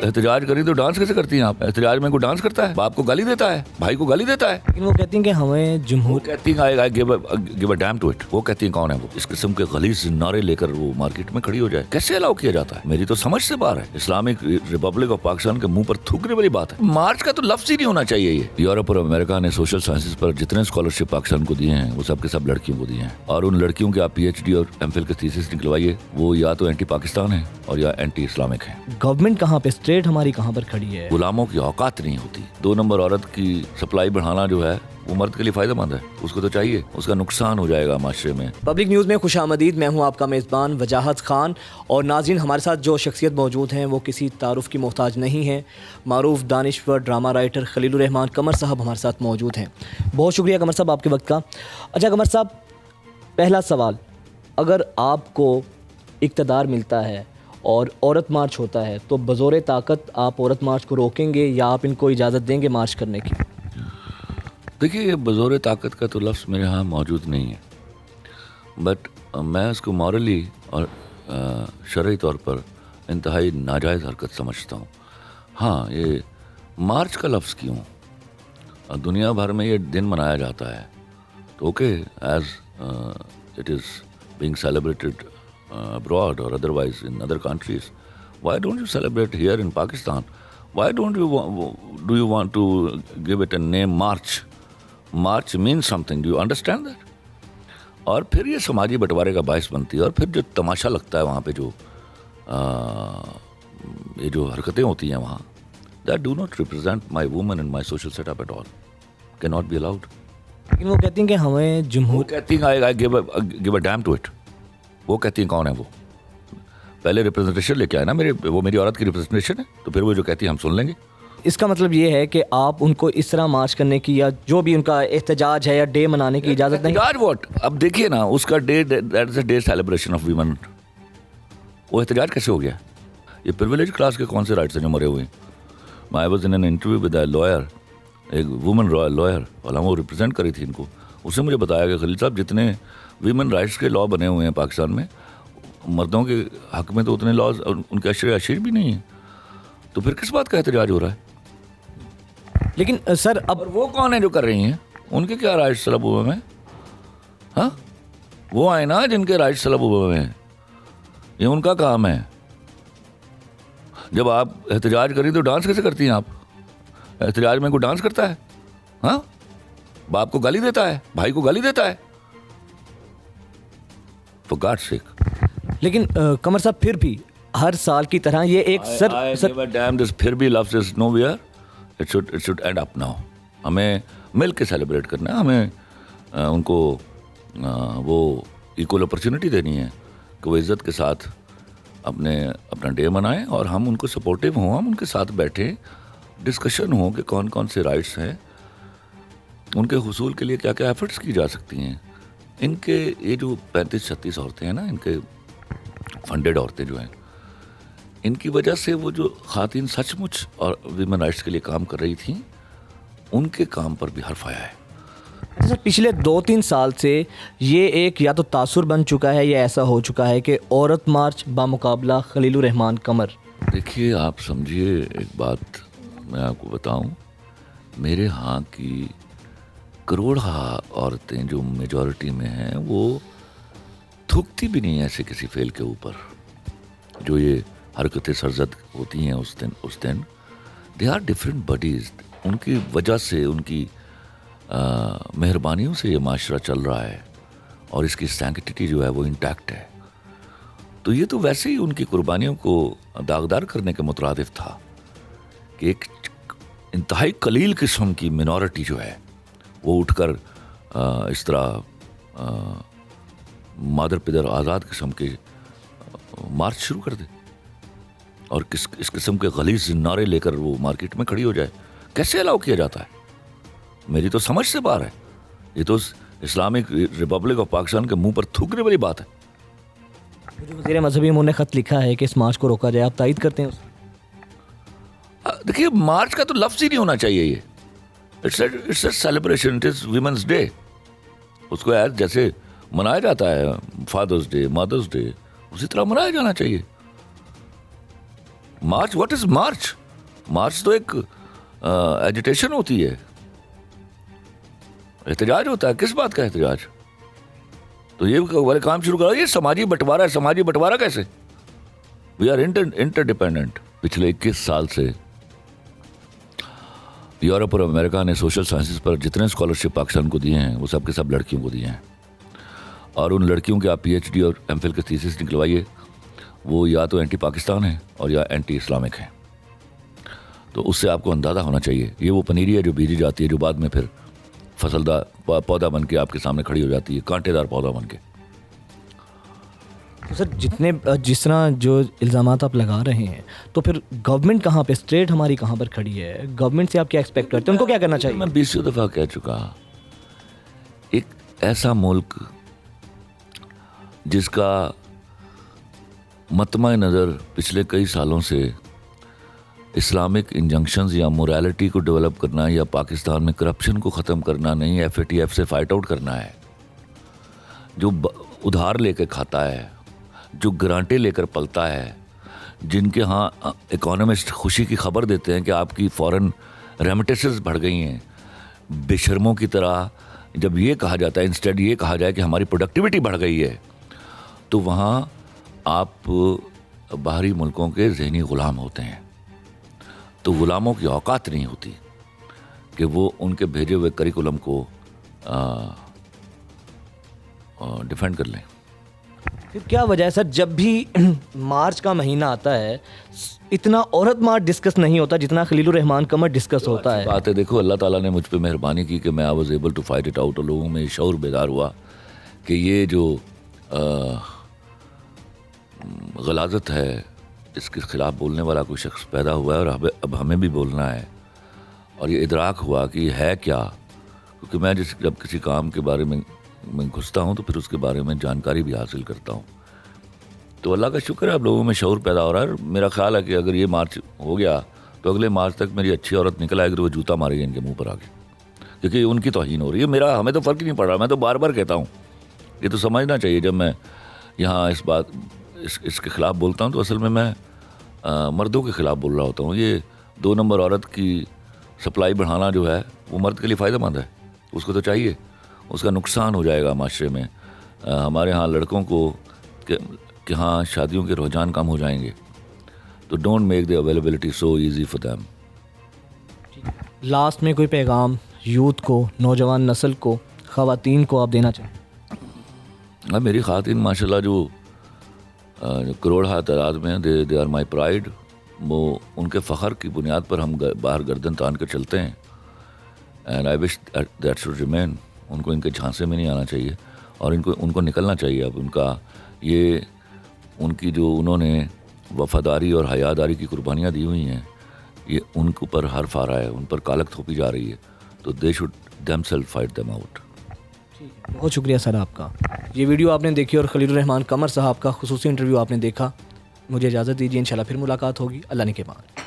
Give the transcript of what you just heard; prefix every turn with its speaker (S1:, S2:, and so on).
S1: احتجاج کری تو ڈانس کیسے کرتی ہیں آپ؟ احتجاج میں کوئی ڈانس کرتا ہے؟ باپ کو گالی دیتا ہے؟ بھائی کو گالی دیتا ہے؟
S2: لیکن وہ کہتی ہیں کہ ہمیں جمہور
S1: کہتی ہیں give a damn to it. وہ کہتی ہیں کون ہے وہ؟ اس قسم کے غلیظ نعرے لے کر وہ مارکیٹ میں کھڑی ہو جائے کیسے الاؤ کیا جاتا ہے؟ میری تو سمجھ سے باہر ہے. اسلامک ریپبلک آف پاکستان کے منہ پر تھوکنے والی بات ہے. مارچ کا تو لفظ ہی نہیں ہونا چاہیے. یہ یورپ اور امریکہ نے سوشل سائنسز پر جتنے اسکالرشپ پاکستان کو دیے ہیں وہ سب کے سب لڑکیوں کو دیے ہیں. اور ان لڑکیوں کے آپ پی ایچ ڈی اور ایم فل کے تھیسس نکلوائیے, وہ یا تو اینٹی پاکستان ہے اور یا اینٹی اسلامک ہے.
S2: گورنمنٹ کہاں پہ, اسٹیٹ ہماری کہاں پر کھڑی ہے؟
S1: غلاموں کی اوقات نہیں ہوتی. 2 نمبر عورت کی سپلائی بڑھانا جو ہے وہ مرد کے لیے فائدہ مند ہے. اس کو تو چاہیے, اس کا نقصان ہو جائے گا معاشرے میں.
S2: پبلک نیوز میں خوش آمدید. میں ہوں آپ کا میزبان وجاہت خان. اور ناظرین, ہمارے ساتھ جو شخصیت موجود ہیں وہ کسی تعارف کی محتاج نہیں ہیں. معروف دانشور ڈرامہ رائٹر خلیل الرحمان قمر صاحب ہمارے ساتھ موجود ہیں. بہت شکریہ قمر صاحب آپ کے وقت کا. اچھا قمر صاحب, پہلا سوال, اگر آپ کو اقتدار ملتا ہے اور عورت مارچ ہوتا ہے تو بزور طاقت آپ عورت مارچ کو روکیں گے یا آپ ان کو اجازت دیں گے مارچ کرنے کی؟
S1: دیکھیے, یہ بزور طاقت کا تو لفظ میرے ہاں موجود نہیں ہے, بٹ میں اس کو مورلی اور شرعی طور پر انتہائی ناجائز حرکت سمجھتا ہوں. ہاں, یہ مارچ کا لفظ کیوں؟ دنیا بھر میں یہ دن منایا جاتا ہے تو okay, as it is being celebrated abroad or otherwise in other countries. Why don't you celebrate here in Pakistan? Why don't you do you want to give it a name March? March means something. Do you understand that? اور پھر یہ سماجی بٹوارے کا باعث بنتی ہے. اور پھر جو تماشا لگتا ہے وہاں پہ, جو یہ جو حرکتیں ہوتی ہیں وہاں, that do not represent my woman and my social setup at all. Cannot be allowed.
S2: لیکن وہ کہتی ہیں کہ ہمیں جمہور,
S1: کہتی ہیں I give a damn to it. وہ کہتی ہیں کون ہے وہ؟ پہلے ریپرزنٹیشن لے کے آئے نا, وہ میری عورت کی ریپرزنٹیشن ہے, تو پھر وہ جو کہتی ہے ہم سن لیں گے.
S2: اس کا مطلب یہ ہے کہ آپ ان کو اس طرح مارچ کرنے کی یا جو بھی ان کا احتجاج ہے یا ڈے منانے کی اجازت نہیں؟
S1: احتجاج واٹ؟ اب دیکھیے نا, اس کا day, that is a day celebration of women. وہ احتجاج کیسے ہو گیا؟ یہ پریویلیج کلاس کے کون سے رائٹس ہیں جو مرے ہوئے ہیں؟ I was in an interview with a lawyer, ایک وومن لائر, اور ہم وہ ریپرزینٹ کری تھی ان کو. اس نے مجھے بتایا کہ خلیل صاحب, جتنے ویمن رائٹس کے لا بنے ہوئے ہیں پاکستان میں, مردوں کے حق میں تو اتنے لاز ان کے اشر بھی نہیں ہیں, تو پھر کس بات کا احتجاج ہو رہا ہے؟
S2: لیکن سر, اب
S1: وہ کون ہیں جو کر رہی ہیں؟ ان کے کیا رائٹس طلب ہوئے ہیں؟ ہاں, وہ آئے نا جن کے رائٹس طلب ہوئے ہیں, یہ ان کا کام ہے. جب آپ احتجاج کری تو ڈانس کیسے کرتی ہیں آپ؟ احتجاج میں کوئی ڈانس کرتا ہے؟ ہاں, باپ کو گالی دیتا ہے؟ بھائی کو گالی دیتا ہے؟ For God's sake.
S2: لیکن قمر صاحب, پھر بھی ہر سال کی طرح یہ ایک
S1: پھر بھی لفظ is nowhere. It should end up now. ہمیں مل کے سیلیبریٹ کرنا ہے. ہمیں ان کو وہ ایکول اپرچونٹی دینی ہے کہ وہ عزت کے ساتھ اپنا ڈے منائیں, اور ہم ان کو سپورٹیو ہوں, ہم ان کے ساتھ بیٹھیں, ڈسکشن ہوں کہ کون کون سے رائٹس ہیں, ان کے حصول کے لیے کیا کیا ایفرٹس کی جا سکتی ہیں. ان کے یہ جو 35-36 عورتیں ہیں نا, ان کے فنڈیڈ عورتیں جو ہیں, ان کی وجہ سے وہ جو خواتین سچ مچ اور ویمن رائٹس کے لیے کام کر رہی تھیں, ان کے کام پر بھی حرف آیا ہے.
S2: سر, پچھلے 2-3 سال سے یہ ایک یا تو تاثر بن چکا ہے یا ایسا ہو چکا ہے کہ عورت مارچ بامقابلہ خلیل الرحمان قمر.
S1: دیکھیے, آپ سمجھیے ایک بات میں آپ کو بتاؤں, میرے ہاں کی کروڑا عورتیں جو میجورٹی میں ہیں, وہ تھوکتی بھی نہیں ایسے کسی فیل کے اوپر. جو یہ حرکتیں سرزد ہوتی ہیں اس دن دے آر ڈفرینٹ باڈیز. ان کی وجہ سے, ان کی مہربانیوں سے یہ معاشرہ چل رہا ہے, اور اس کی سینکٹیٹی جو ہے وہ انٹیکٹ ہے. تو یہ تو ویسے ہی ان کی قربانیوں کو داغدار کرنے کے مترادف تھا کہ ایک انتہائی قلیل قسم کی منورٹی جو ہے وہ اٹھ کر اس طرح مادر پدر آزاد قسم کے مارچ شروع کر دے, اور اس قسم کے غلیظ نعرے لے کر وہ مارکیٹ میں کھڑی ہو جائے. کیسے الاؤ کیا جاتا ہے؟ میری تو سمجھ سے باہر ہے. یہ تو اسلامک ریپبلک آف پاکستان کے منہ پر تھوکنے والی بات ہے.
S2: جو وزیر مذہبی امور نے خط لکھا ہے کہ اس مارچ کو روکا جائے, آپ تائید کرتے ہیں؟
S1: دیکھیے, مارچ کا تو لفظ ہی نہیں ہونا چاہیے. یہ it's a celebration, it is women's day. اس کو جیسے منایا جاتا ہے فادرز ڈے, مدرز ڈے, اسی طرح منایا جانا چاہیے. March what is March? March تو ایک ایجیٹیشن ہوتی ہے, احتجاج ہوتا ہے. کس بات کا احتجاج؟ تو یہ والے کام شروع کرا. یہ سماجی بٹوارا ہے. سماجی بٹوارا کیسے؟ We are interdependent. پچھلے 21 سال سے یورپ اور امریکہ نے سوشل سائنسز پر جتنے اسکالرشپ پاکستان کو دیے ہیں وہ سب کے سب لڑکیوں کو دیے ہیں. اور ان لڑکیوں کے آپ پی ایچ ڈی اور ایم فل کے تھیسس نکلوائیے, وہ یا تو اینٹی پاکستان ہیں اور یا اینٹی اسلامک ہیں. تو اس سے آپ کو اندازہ ہونا چاہیے. یہ وہ پنیری ہے جو بیجی جاتی ہے, جو بعد میں پھر فصلدار پودا بن کے آپ کے سامنے کھڑی ہو جاتی ہے, کانٹے دار پودا بن کے.
S2: تو سر جس طرح جو الزامات آپ لگا رہے ہیں, تو پھر گورنمنٹ کہاں پہ, اسٹیٹ ہماری کہاں پر کھڑی ہے؟ گورنمنٹ سے آپ کیا ایکسپیکٹ کرتے ہیں؟ ان کو کیا کرنا چاہیے؟
S1: میں 20 دفعہ کہہ چکا, ایک ایسا ملک جس کا مطمع نظر پچھلے کئی سالوں سے اسلامک انجنکشنز یا موریلٹی کو ڈیولپ کرنا یا پاکستان میں کرپشن کو ختم کرنا نہیں, ایف اے ٹی ایف سے فائٹ آؤٹ کرنا ہے, جو ادھار لے کے کھاتا ہے, جو گرانٹیں لے کر پلتا ہے, جن کے ہاں اکانومسٹ خوشی کی خبر دیتے ہیں کہ آپ کی فورن ریمیٹنسز بڑھ گئی ہیں, بے شرموں کی طرح جب یہ کہا جاتا ہے, انسٹیڈ یہ کہا جائے کہ ہماری پروڈکٹیوٹی بڑھ گئی ہے, تو وہاں آپ باہری ملکوں کے ذہنی غلام ہوتے ہیں. تو غلاموں کی اوقات نہیں ہوتی کہ وہ ان کے بھیجے ہوئے کریکولم کو ڈیفینڈ کر لیں.
S2: پھر کیا وجہ ہے سر, جب بھی مارچ کا مہینہ آتا ہے اتنا عورت مارچ ڈسکس نہیں ہوتا جتنا خلیل الرحمان قمر ڈسکس ہوتا ہے؟
S1: بات ہے, دیکھو اللہ تعالیٰ نے مجھ پہ مہربانی کی کہ میں I was able to fight it out, اور لوگوں میں شعور بیدار ہوا کہ یہ جو غلاظت ہے اس کے خلاف بولنے والا کوئی شخص پیدا ہوا ہے, اور اب ہمیں بھی بولنا ہے. اور یہ ادراک ہوا کہ یہ ہے کیا, کیونکہ میں جب کسی کام کے بارے میں گھستا ہوں تو پھر اس کے بارے میں جانکاری بھی حاصل کرتا ہوں. تو اللہ کا شکر ہے اب لوگوں میں شعور پیدا ہو رہا ہے. میرا خیال ہے کہ اگر یہ مارچ ہو گیا تو اگلے مارچ تک میری اچھی عورت نکل آئے گی, وہ جوتا مارے گی ان کے منہ پر آگے, کیونکہ ان کی توہین ہو رہی ہے. ہمیں تو فرق ہی نہیں پڑ رہا. میں تو بار بار کہتا ہوں, یہ تو سمجھنا چاہیے, جب میں یہاں اس کے خلاف بولتا ہوں تو اصل میں مردوں کے خلاف بول رہا ہوتا ہوں. یہ 2 نمبر عورت کی سپلائی بڑھانا جو ہے وہ مرد کے لیے فائدہ مند ہے, اس کو تو چاہیے. اس کا نقصان ہو جائے گا معاشرے میں. ہمارے ہاں لڑکوں کو کہ ہاں شادیوں کے رجحان کم ہو جائیں گے, تو don't make the availability so easy for them.
S2: Last میں کوئی پیغام یوتھ کو, نوجوان نسل کو, خواتین کو آپ دینا چاہیں؟
S1: میری خواتین ماشاءاللہ جو کروڑ تعداد میں دے آر مائی پرائڈ. وہ ان کے فخر کی بنیاد پر ہم باہر گردن تان کر چلتے ہیں, and I wish that should remain. ان کو ان کے جھانسے میں نہیں آنا چاہیے, اور ان کو نکلنا چاہیے. اب ان کا یہ ان کی جو انہوں نے وفاداری اور حیاداری کی قربانیاں دی ہوئی ہیں, یہ ان کے اوپر حرف آ رہا ہے, ان پر کالک تھوپی جا رہی ہے. تو they should them self fight them out.
S2: بہت شکریہ سر آپ کا. یہ ویڈیو آپ نے دیکھی اور خلیل الرحمان قمر صاحب کا خصوصی انٹرویو آپ نے دیکھا. مجھے اجازت دیجیے, انشاءاللہ پھر ملاقات ہوگی. اللہ نے کے بعد.